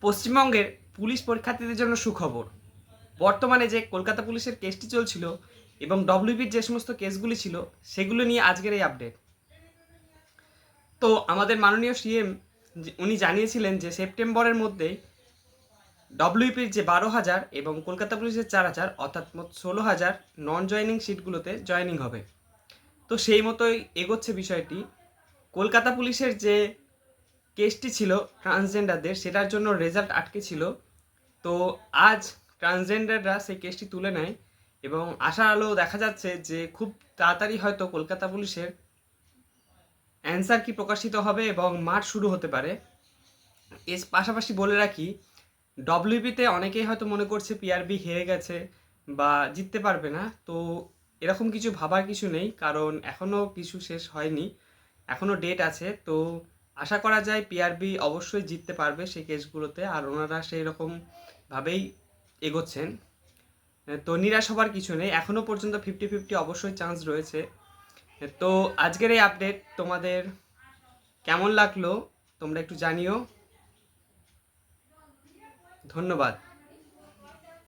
পশ্চিমবঙ্গের পুলিশ পরীক্ষার্থীদের জন্য সুখবর। বর্তমানে যে কলকাতা পুলিশের কেসটি চলছিল এবং ডব্লিউবির যে সমস্ত কেসগুলি ছিল সেগুলো নিয়ে আজকের এই আপডেট। তো আমাদের মাননীয় সিএম উনি জানিয়েছিলেন যে সেপ্টেম্বরের মধ্যেই ডব্লিউপির যে 12,000 এবং কলকাতা পুলিশের 4,000 অর্থাৎ মোট 16,000 নন জয়নিং সিটগুলোতে জয়নিং হবে। তো সেই মতোই এগোচ্ছে বিষয়টি। কলকাতা পুলিশের যে কেসটি ছিল ট্রান্সজেন্ডারদের, সেটার জন্য রেজাল্ট আটকে ছিল। তো আজ ট্রান্সজেন্ডাররা সেই কেসটি তুলে নেয় এবং আশার আলো দেখা যাচ্ছে যে খুব তাড়াতাড়ি হয়তো কলকাতা পুলিশের অ্যান্সার কি প্রকাশিত হবে এবং মাঠ শুরু হতে পারে। এর পাশাপাশি বলে রাখি, ডব্লিউবিতে অনেকেই হয়তো মনে করছে পিআরবি হেরে গেছে বা জিততে পারবে না। তো এরকম কিছু ভাবার কিছু নেই, কারণ এখনও কিছু শেষ হয়নি, এখনও ডেট আছে। তো আশা করা যায় পিআরবি অবশ্যই জিততে পারবে সেই কেসগুলোতে, আর ওনারা সেই রকমভাবেই এগোচ্ছেন। তো নিরাশ হবার কিছু নেই, এখনও পর্যন্ত 50-50 অবশ্যই চান্স রয়েছে। তো আজকের এই আপডেট তোমাদের কেমন লাগলো তোমরা একটু জানিও। ধন্যবাদ।